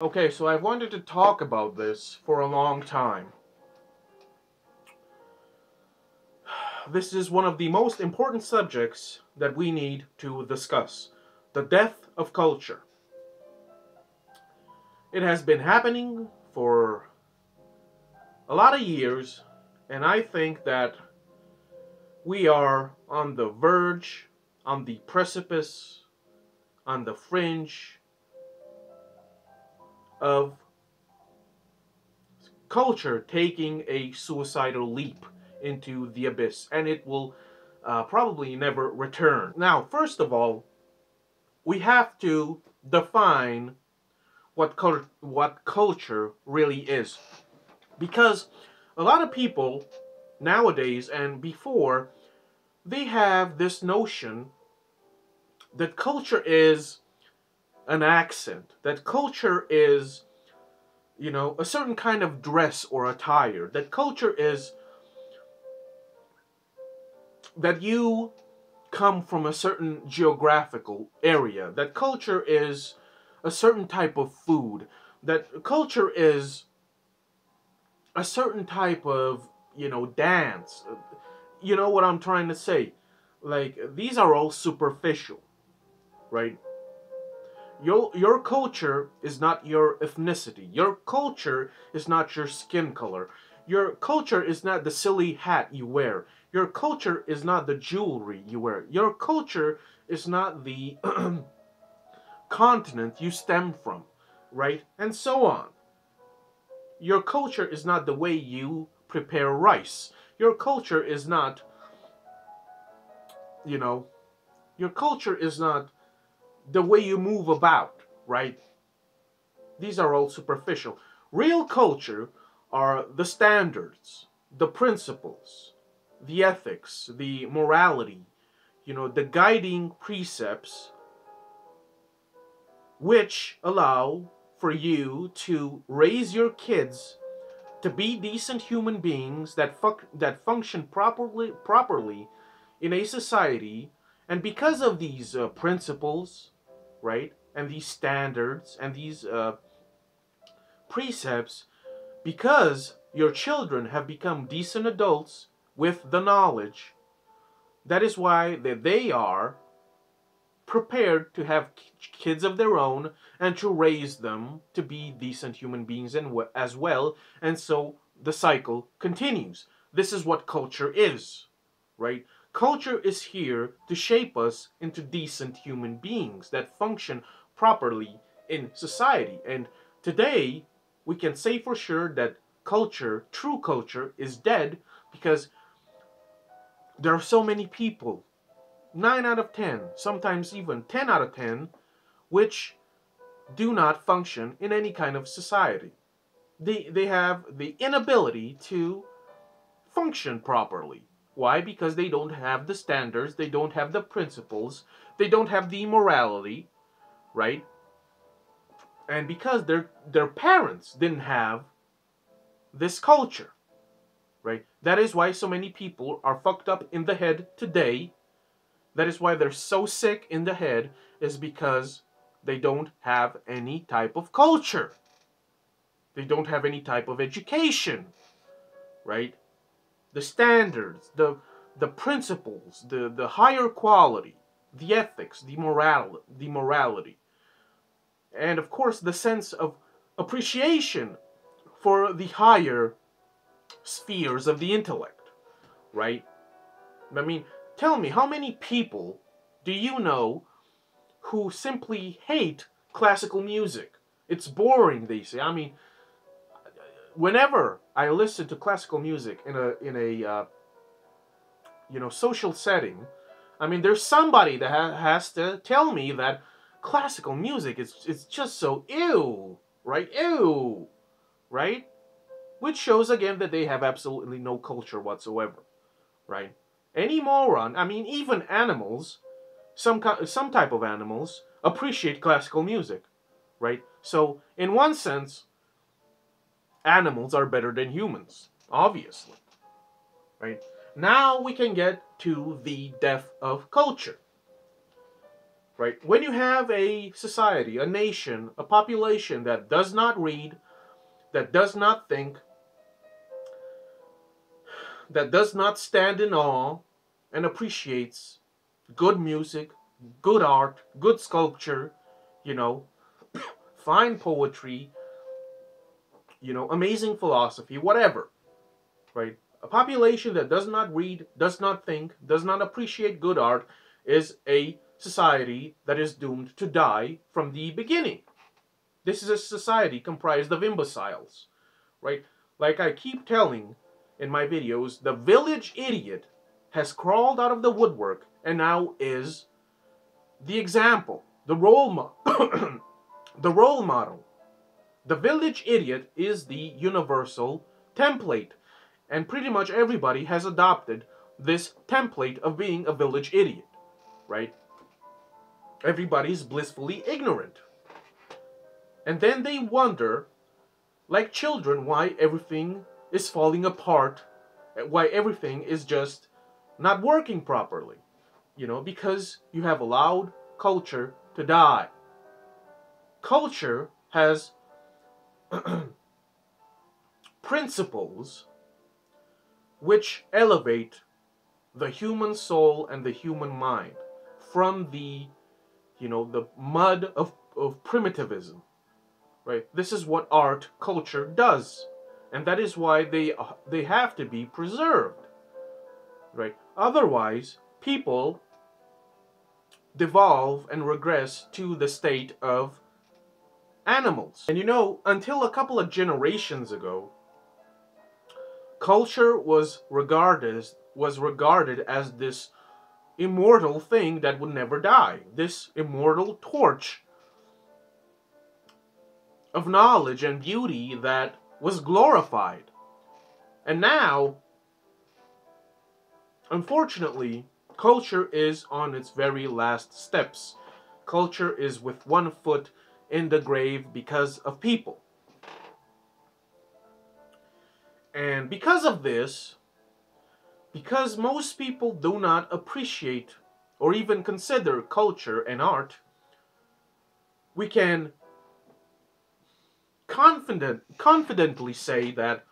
Okay, so I've wanted to talk about this for a long time. This is one of the most important subjects that we need to discuss: the death of culture. It has been happening for a lot of years, and I think that we are on the verge, on the precipice, on the fringe of culture taking a suicidal leap into the abyss, and it will probably never return. Now, first of all, we have to define what culture really is, because a lot of people nowadays and before, they have this notion that culture is an accent, that culture is, a certain kind of dress or attire, that culture is that you come from a certain geographical area, that culture is a certain type of food, that culture is a certain type of, dance. You know what I'm trying to say? Like, these are all superficial, right? Your culture is not your ethnicity. Your culture is not your skin color. Your culture is not the silly hat you wear. Your culture is not the jewelry you wear. Your culture is not the continent you stem from, right? And so on. Your culture is not the way you prepare rice. Your culture is not, you know, your culture is not the way you move about, right? These are all superficial. Real culture are the standards, the principles, the ethics, the morality, the guiding precepts which allow for you to raise your kids to be decent human beings that function properly in a society. And because of these principles, right, and these standards and these precepts, because your children have become decent adults with the knowledge, that is why they are prepared to have kids of their own and to raise them to be decent human beings as well. And so the cycle continues. This is what culture is, right? Culture is here to shape us into decent human beings that function properly in society. And today, we can say for sure that culture, true culture, is dead, because there are so many people, 9 out of 10, sometimes even 10 out of 10, which do not function in any kind of society. They have the inability to function properly. Why? Because they don't have the standards, they don't have the principles, they don't have the morality, right? And because their parents didn't have this culture, right? That is why so many people are fucked up in the head today. That is why they're so sick in the head, is because they don't have any type of culture. They don't have any type of education, right? The standards, the principles, the higher quality, the ethics, the morality, and of course the sense of appreciation for the higher spheres of the intellect, right? I mean, tell me, how many people do you know who simply hate classical music? It's boring, they say. I mean, whenever I listen to classical music in a social setting, I mean, there's somebody that has to tell me that classical music is just so ew, right? Ew, right? Which shows again that they have absolutely no culture whatsoever, right? Any moron, I mean, even animals, some type of animals appreciate classical music, right? So in one sense, animals are better than humans, obviously, right? Now we can get to the death of culture. right? When you have a society, a nation, a population that does not read, that does not think, that does not stand in awe and appreciates good music, good art, good sculpture, you know, fine poetry, amazing philosophy, whatever, right? A population that does not read, does not think, does not appreciate good art is a society that is doomed to die from the beginning. This is a society comprised of imbeciles, right? Like I keep telling in my videos, the village idiot has crawled out of the woodwork and now is the example, the the role model. The village idiot is the universal template, and pretty much everybody has adopted this template of being a village idiot, right? Everybody's blissfully ignorant. And then they wonder, like children, why everything is falling apart, why everything is just not working properly. Because you have allowed culture to die. Culture has principles which elevate the human soul and the human mind from the mud of primitivism, right? This is what art, culture does, and that is why they have to be preserved, right? Otherwise, people devolve and regress to the state of animals. And until a couple of generations ago, culture was regarded as this immortal thing that would never die, this immortal torch of knowledge and beauty that was glorified. And now, unfortunately, culture is on its very last steps. Culture is with one foot in the grave because of people. And because of this, because most people do not appreciate or even consider culture and art, we can confidently say that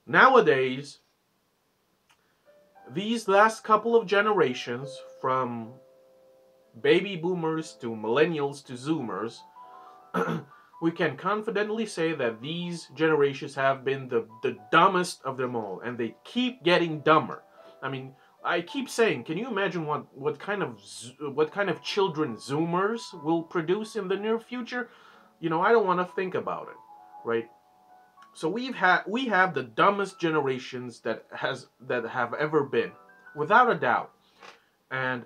nowadays, these last couple of generations, from baby boomers to millennials to zoomers, we can confidently say that these generations have been the dumbest of them all, and they keep getting dumber. I mean, I keep saying, can you imagine what kind of children zoomers will produce in the near future? I don't want to think about it, right? So we have the dumbest generations that have ever been, without a doubt. And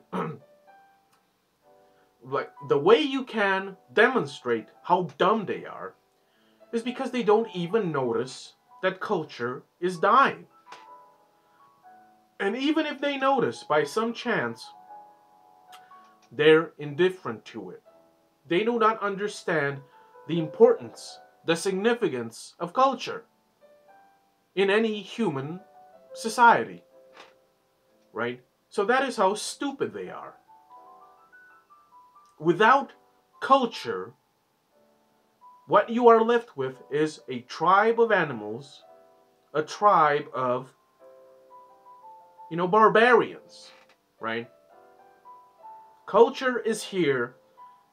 like, the way you can demonstrate how dumb they are is because they don't even notice that culture is dying. And even if they notice by some chance, they're indifferent to it. They do not understand the importance, the significance of culture in any human society, right? So that is how stupid they are. Without culture, what you are left with is a tribe of animals, a tribe of, barbarians, right? Culture is here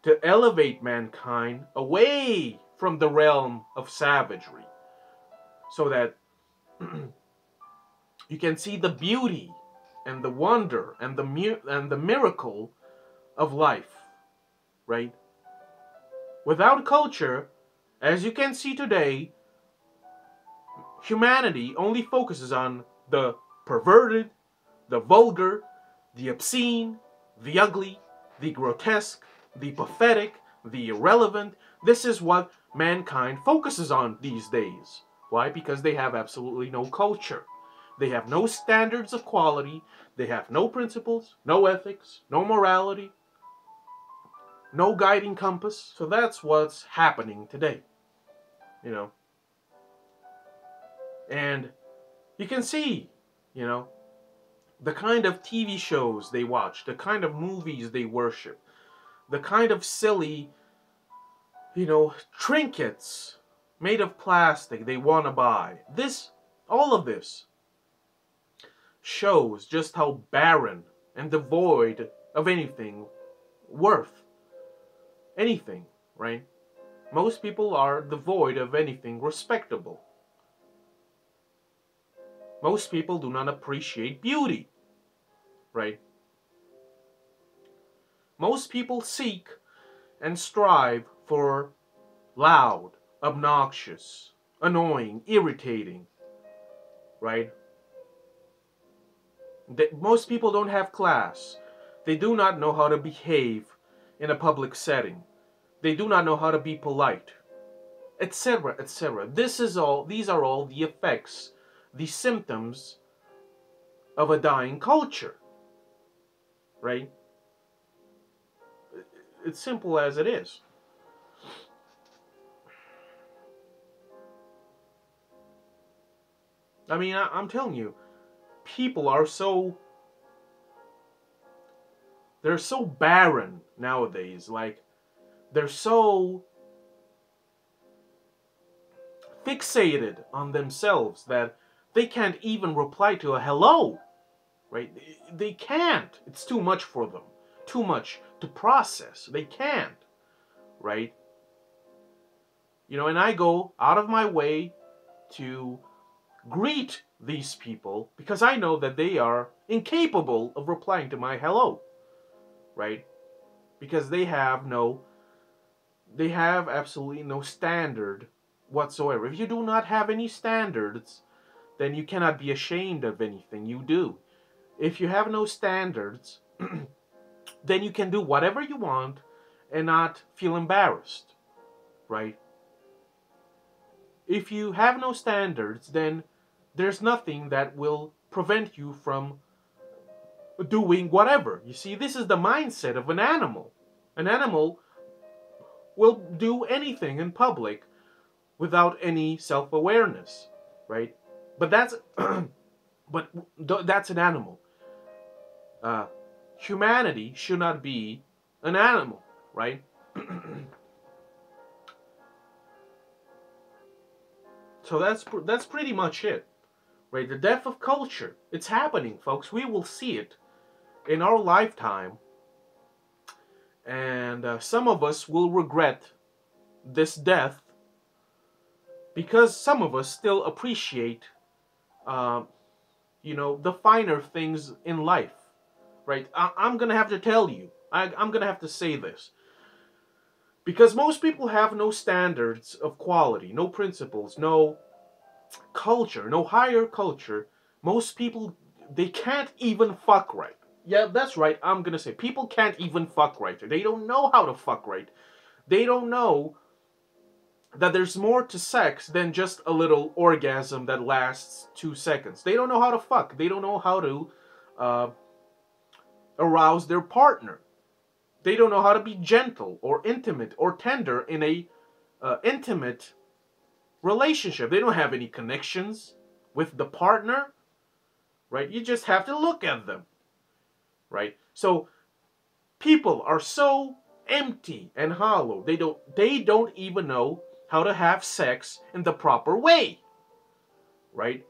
to elevate mankind away from the realm of savagery, so that you can see the beauty and the wonder and the miracle of life, right? Without culture, as you can see today, humanity only focuses on the perverted, the vulgar, the obscene, the ugly, the grotesque, the pathetic, the irrelevant. This is what mankind focuses on these days. Why? Because they have absolutely no culture. They have no standards of quality. They have no principles, no ethics, no morality, no guiding compass. So that's what's happening today. And you can see, the kind of TV shows they watch, the kind of movies they worship, the kind of silly, trinkets made of plastic they want to buy. All of this shows just how barren and devoid of anything worth anything, right? Most people are devoid of anything respectable. Most people do not appreciate beauty, right? Most people seek and strive for loud, obnoxious, annoying, irritating, right? Most people don't have class. They do not know how to behave in a public setting. They do not know how to be polite, etc., etc. These are all the effects, the symptoms of a dying culture, right? It's simple as it is. I mean, I'm telling you, people are they're so barren nowadays. Like, they're so fixated on themselves that they can't even reply to a hello, right? They can't. It's too much for them. Too much to process. They can't, right? And I go out of my way to greet these people because I know that they are incapable of replying to my hello, right? Because they have absolutely no standard whatsoever. If you do not have any standards, then you cannot be ashamed of anything you do. If you have no standards, then you can do whatever you want and not feel embarrassed, right? If you have no standards, then there's nothing that will prevent you from doing whatever. You see, this is the mindset of an animal. An animal will do anything in public without any self-awareness, right? But that's that's an animal. Humanity should not be an animal, right? So that's pretty much it, right? The death of culture. It's happening, folks. We will see it in our lifetime, and some of us will regret this death because some of us still appreciate, the finer things in life, right? I'm gonna have to tell you. I'm gonna have to say this. Because most people have no standards of quality, no principles, no culture, no higher culture. Most people, they can't even fuck right. Yeah, that's right. I'm gonna say people can't even fuck right. They don't know how to fuck right. They don't know that there's more to sex than just a little orgasm that lasts 2 seconds. They don't know how to fuck. They don't know how to arouse their partner. They don't know how to be gentle or intimate or tender in a intimate relationship. They don't have any connections with the partner, right? You just have to look at them, right? So people are so empty and hollow. They don't even know how to have sex in the proper way, right?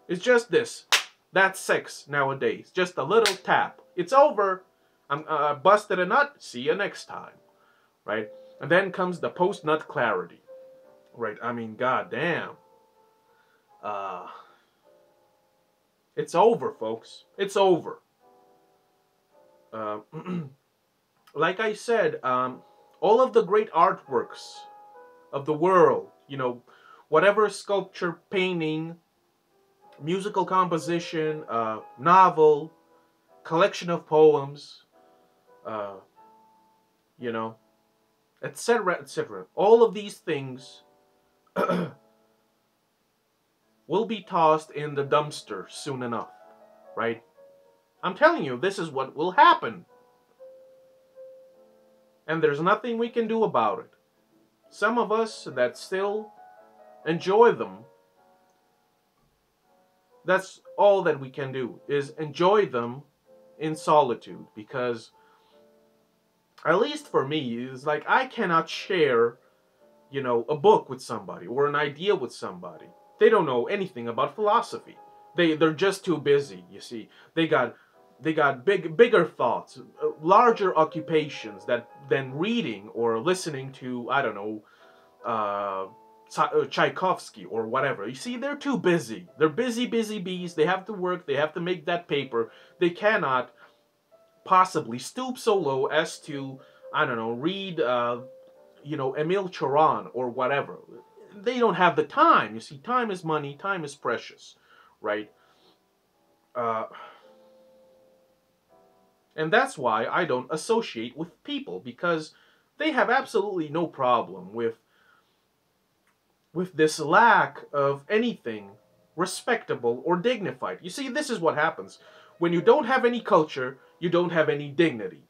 It's just this. That's sex nowadays. Just a little tap. It's over. I'm busted a nut. See you next time, right? And then comes the post-nut clarity, right? I mean, goddamn. It's over, folks. It's over. Like I said, all of the great artworks of the world, whatever sculpture, painting, musical composition, novel, collection of poems, etc., etc. All of these things will be tossed in the dumpster soon enough, right? I'm telling you, this is what will happen. And there's nothing we can do about it. Some of us that still enjoy them, that's all that we can do, is enjoy them in solitude, because At least for me, it's like I cannot share, a book with somebody or an idea with somebody. They don't know anything about philosophy. They're just too busy, you see. They got bigger thoughts, larger occupations than reading or listening to, I don't know, uh, Tchaikovsky or whatever. You see, they're too busy. They're busy bees. They have to work. They have to make that paper. They cannot possibly stoop so low as to, I don't know, read, Emile Choran or whatever. They don't have the time. You see, time is money. Time is precious, right? Uh, and that's why I don't associate with people, because they have absolutely no problem with this lack of anything respectable or dignified. You see, this is what happens. When you don't have any culture, you don't have any dignity.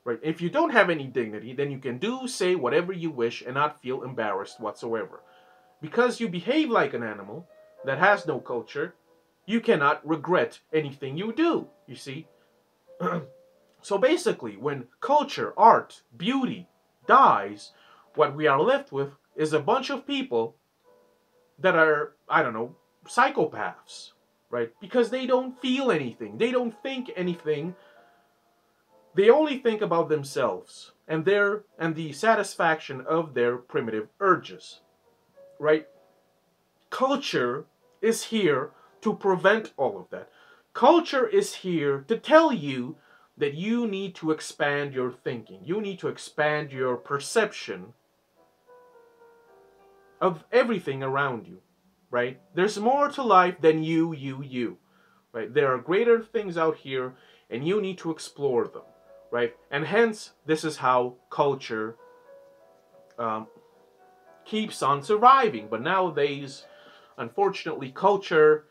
Right? If you don't have any dignity, then you can do, say whatever you wish and not feel embarrassed whatsoever. Because you behave like an animal that has no culture, you cannot regret anything you do, you see? So basically, when culture, art, beauty dies, what we are left with is a bunch of people that are, I don't know, psychopaths, right? Because they don't feel anything. They don't think anything. They only think about themselves and the satisfaction of their primitive urges, right? Culture is here to prevent all of that. Culture is here to tell you that you need to expand your thinking. You need to expand your perception of everything around you, right? There's more to life than you, right? There are greater things out here, and you need to explore them, right? And hence, this is how culture keeps on surviving. But nowadays, unfortunately, culture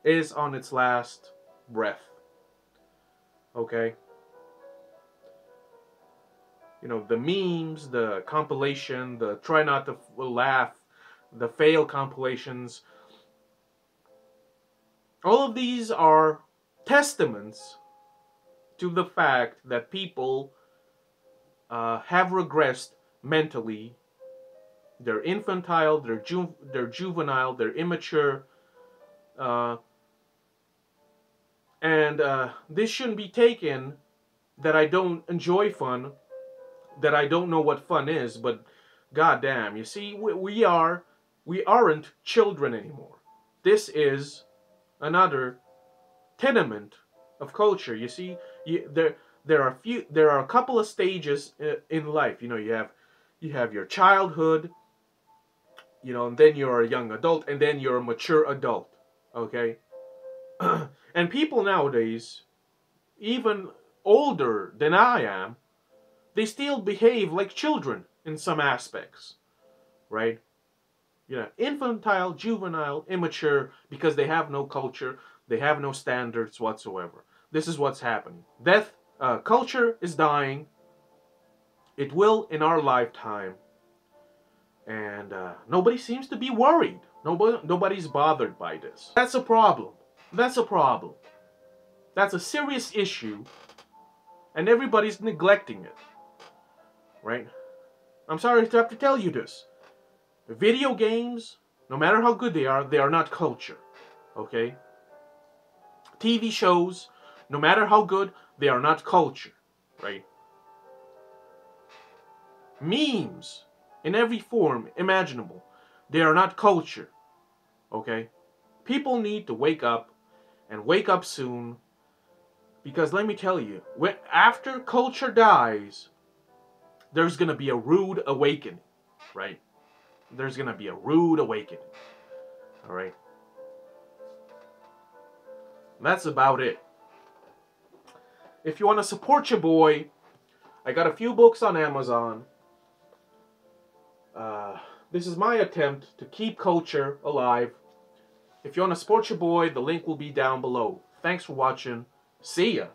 is on its last breath. Okay? The memes, the compilation, the try not to laugh, the fail compilations, all of these are testaments to the fact that people have regressed mentally. They're infantile, they're juvenile, they're immature, and this shouldn't be taken that I don't enjoy fun, that I don't know what fun is, but goddamn, you see, we aren't children anymore. This is another tenement of culture. You see, there are a couple of stages in life. You have your childhood, and then you're a young adult, and then you're a mature adult. Okay, and people nowadays, even older than I am, they still behave like children in some aspects, right? Infantile, juvenile, immature, because they have no culture, they have no standards whatsoever. This is what's happening. Culture is dying. It will in our lifetime. And nobody seems to be worried. Nobody's bothered by this. That's a problem. That's a problem. That's a serious issue. And everybody's neglecting it. Right? I'm sorry to have to tell you this. Video games, no matter how good they are not culture. Okay? TV shows, no matter how good, they are not culture. Right? Memes, in every form imaginable, they are not culture. Okay? People need to wake up, and wake up soon. Because let me tell you, after culture dies, there's going to be a rude awakening, right? There's going to be a rude awakening, all right? That's about it. If you want to support your boy, I got a few books on Amazon. This is my attempt to keep culture alive. If you want to support your boy, the link will be down below. Thanks for watching. See ya.